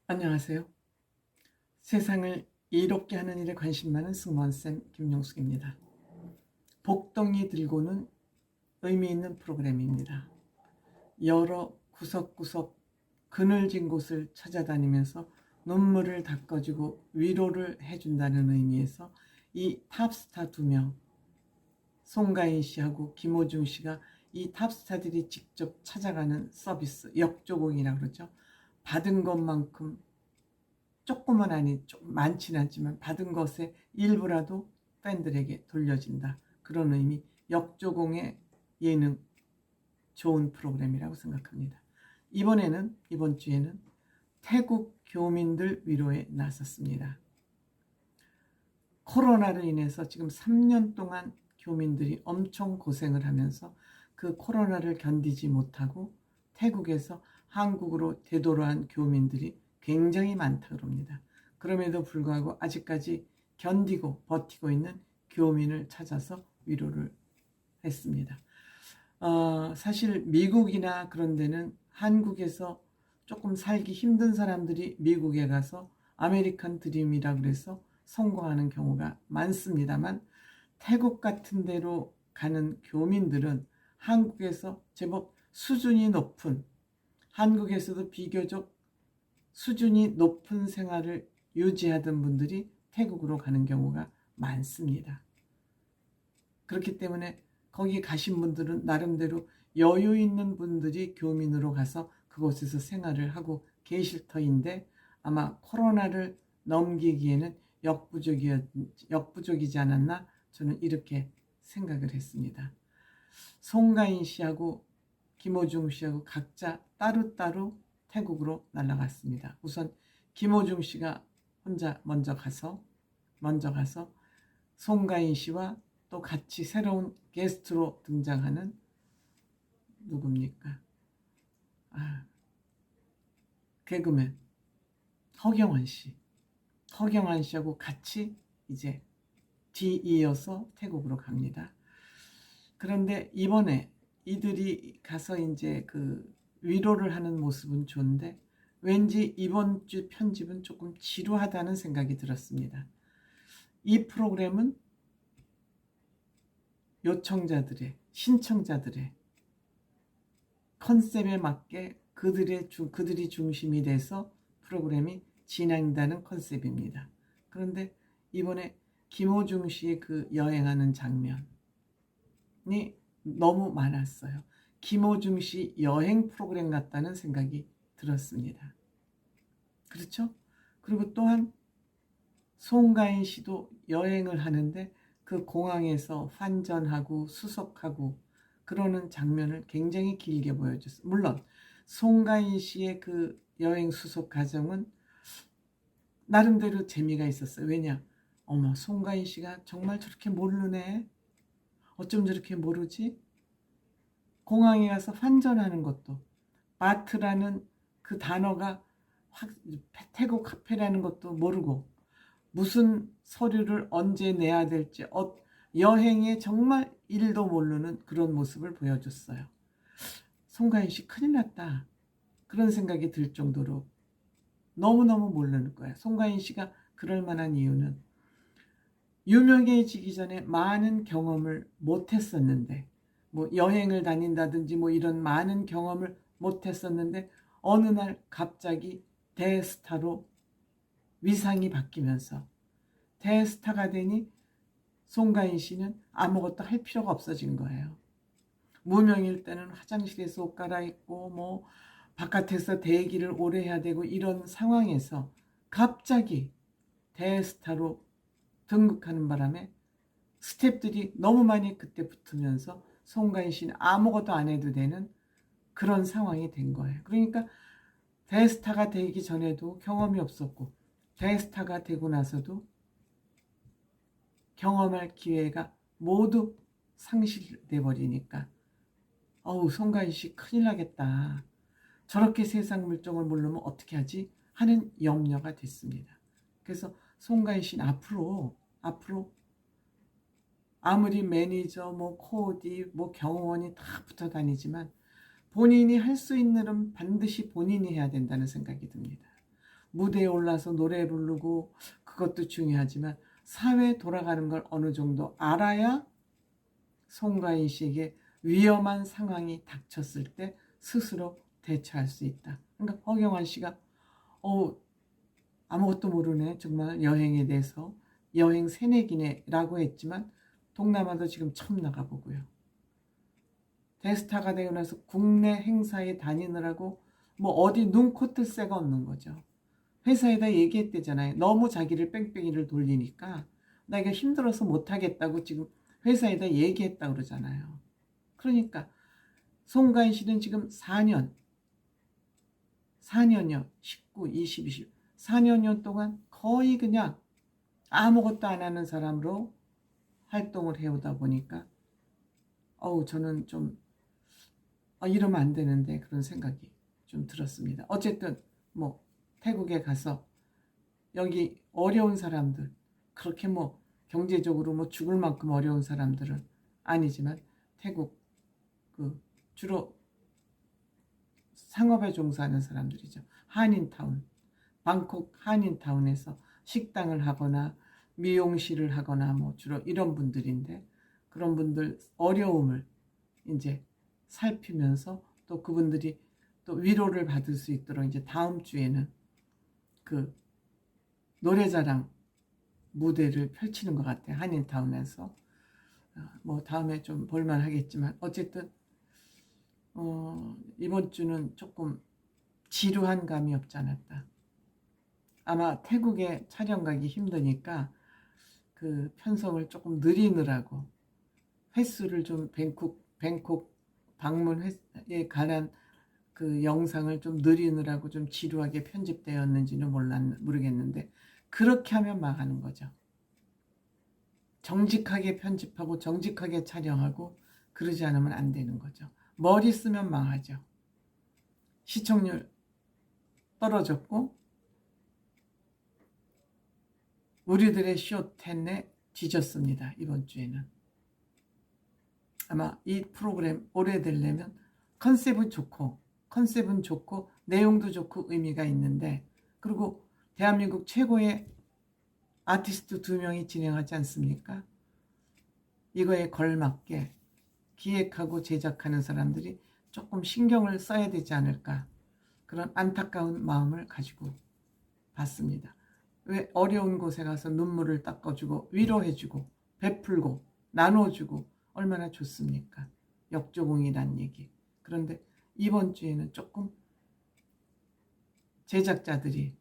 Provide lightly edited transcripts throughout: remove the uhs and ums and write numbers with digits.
안녕하세요. 세상을 이롭게 하는 일에 관심 많은 승무원쌤 김용숙입니다. 복덩이 들고는 의미 있는 프로그램입니다. 여러 구석구석 그늘진 곳을 찾아다니면서 눈물을 닦아주고 위로를 해준다는 의미에서 이 탑스타 2명, 송가인 씨하고 김호중 씨가 이 탑스타들이 직접 찾아가는 서비스, 역조공이라고 그러죠. 받은 것만큼 조금은 아니 좀 많지는 않지만 받은 것의 일부라도 팬들에게 돌려진다. 그런 의미, 역조공의 예능, 좋은 프로그램이라고 생각합니다. 이번 주에는 태국 교민들 위로에 나섰습니다. 코로나로 인해서 지금 3년 동안 교민들이 엄청 고생을 하면서 그 코로나를 견디지 못하고 태국에서 한국으로 되돌아온 교민들이 굉장히 많다고 합니다. 그럼에도 불구하고 아직까지 견디고 버티고 있는 교민을 찾아서 위로를 했습니다. 사실 미국이나 그런 데는 한국에서 조금 살기 힘든 사람들이 미국에 가서 아메리칸 드림이라 그래서 성공하는 경우가 많습니다만, 태국 같은 데로 가는 교민들은 한국에서 제법 수준이 높은, 한국에서도 비교적 수준이 높은 생활을 유지하던 분들이 태국으로 가는 경우가 많습니다. 그렇기 때문에 거기 가신 분들은 나름대로 여유 있는 분들이 교민으로 가서 그곳에서 생활을 하고 계실 터인데, 아마 코로나를 넘기기에는 역부족이지 않았나, 저는 이렇게 생각을 했습니다. 송가인 씨하고 김호중 씨하고 각자 따로따로 태국으로 날아갔습니다. 우선 김호중 씨가 혼자 먼저 가서 송가인 씨와 또 같이 새로운 게스트로 등장하는 누굽니까? 개그맨 허경환 씨하고 같이 이제 뒤이어서 태국으로 갑니다. 그런데 이번에 이들이 가서 이제 그 위로를 하는 모습은 좋은데, 왠지 이번 주 편집은 조금 지루하다는 생각이 들었습니다. 이 프로그램은 신청자들의 컨셉에 맞게 그들이 중심이 돼서 프로그램이 진행된다는 컨셉입니다. 그런데 이번에 김호중 씨의 그 여행하는 장면이 너무 많았어요. 김호중 씨 여행 프로그램 같다는 생각이 들었습니다. 그렇죠? 그리고 또한 송가인 씨도 여행을 하는데 그 공항에서 환전하고 수속하고 그러는 장면을 굉장히 길게 보여줬어요. 물론 송가인 씨의 그 여행 수속 과정은 나름대로 재미가 있었어요. 왜냐? 어머, 송가인 씨가 정말 저렇게 모르네. 어쩜 저렇게 모르지? 공항에 가서 환전하는 것도, 바트라는 그 단어가 태국 카페라는 것도 모르고, 무슨 서류를 언제 내야 될지 여행에 정말 일도 모르는 그런 모습을 보여줬어요. 송가인 씨 큰일 났다, 그런 생각이 들 정도로 너무너무 모르는 거예요. 송가인 씨가 그럴 만한 이유는 유명해지기 전에 많은 경험을 못했었는데, 뭐 여행을 다닌다든지 뭐 이런 많은 경험을 못했었는데, 어느 날 갑자기 대스타로 위상이 바뀌면서 대스타가 되니 송가인 씨는 아무것도 할 필요가 없어진 거예요. 무명일 때는 화장실에서 옷 갈아입고 뭐 바깥에서 대기를 오래 해야 되고 이런 상황에서 갑자기 대스타로 등극하는 바람에 스태프들이 너무 많이 그때 붙으면서 송가인 씨는 아무것도 안 해도 되는 그런 상황이 된 거예요. 그러니까 대스타가 되기 전에도 경험이 없었고, 대스타가 되고 나서도 경험할 기회가 모두 상실돼 버리니까, 송가인 씨 큰일 나겠다, 저렇게 세상 물정을 모르면 어떻게 하지 하는 염려가 됐습니다. 그래서 송가인 씨는 앞으로 아무리 매니저, 뭐 코디, 뭐 경호원이 다 붙어 다니지만 본인이 할 수 있는 일은 반드시 본인이 해야 된다는 생각이 듭니다. 무대에 올라서 노래 부르고 그것도 중요하지만 사회 돌아가는 걸 어느 정도 알아야 송가인 씨에게 위험한 상황이 닥쳤을 때 스스로 대처할 수 있다. 그러니까 허경환 씨가 아무것도 모르네 정말 여행에 대해서 여행 새내기네라고 했지만 동남아도 지금 처음 나가보고요. 대스타가 되고 나서 국내 행사에 다니느라고 뭐 어디 눈코뜰 새가 없는 거죠. 회사에다 얘기했대잖아요. 너무 자기를 뺑뺑이를 돌리니까 나 이거 힘들어서 못하겠다고 지금 회사에다 얘기했다 그러잖아요. 그러니까 송가인 씨는 지금 4년여 19, 20, 20 4년 동안 거의 그냥 아무것도 안 하는 사람으로 활동을 해오다 보니까 저는 좀 이러면 안 되는데 그런 생각이 좀 들었습니다. 어쨌든 뭐 태국에 가서 여기 어려운 사람들 그렇게 뭐 경제적으로 뭐 죽을 만큼 어려운 사람들은 아니지만 태국 그 주로 상업에 종사하는 사람들이죠. 한인타운, 방콕 한인타운에서 식당을 하거나 미용실을 하거나 뭐 주로 이런 분들인데 그런 분들 어려움을 이제 살피면서 또 그분들이 또 위로를 받을 수 있도록 이제 다음 주에는 그 노래자랑 무대를 펼치는 것 같아요. 한인타운에서. 뭐 다음에 좀 볼만 하겠지만 어쨌든 이번 주는 조금 지루한 감이 없지 않았다. 아마 태국에 촬영 가기 힘드니까 그 편성을 조금 느리느라고 횟수를 좀 뱅콕 방문에 관한 그 영상을 좀 느리느라고 좀 지루하게 편집되었는지는 모르겠는데 그렇게 하면 망하는 거죠. 정직하게 편집하고 정직하게 촬영하고 그러지 않으면 안 되는 거죠. 머리 쓰면 망하죠. 시청률 떨어졌고 우리들의 쇼10에 뒤졌습니다. 이번 주에는. 아마 이 프로그램 오래 되려면 컨셉은 좋고 내용도 좋고 의미가 있는데 그리고 대한민국 최고의 아티스트 2명이 진행하지 않습니까? 이거에 걸맞게 기획하고 제작하는 사람들이 조금 신경을 써야 되지 않을까 그런 안타까운 마음을 가지고 봤습니다. 왜 어려운 곳에 가서 눈물을 닦아주고 위로해주고 베풀고 나눠주고 얼마나 좋습니까? 역조공이란 얘기. 그런데 이번 주에는 조금 제작자들이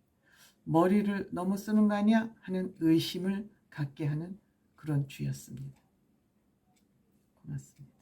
머리를 너무 쓰는 거 아니야? 하는 의심을 갖게 하는 그런 주였습니다. 고맙습니다.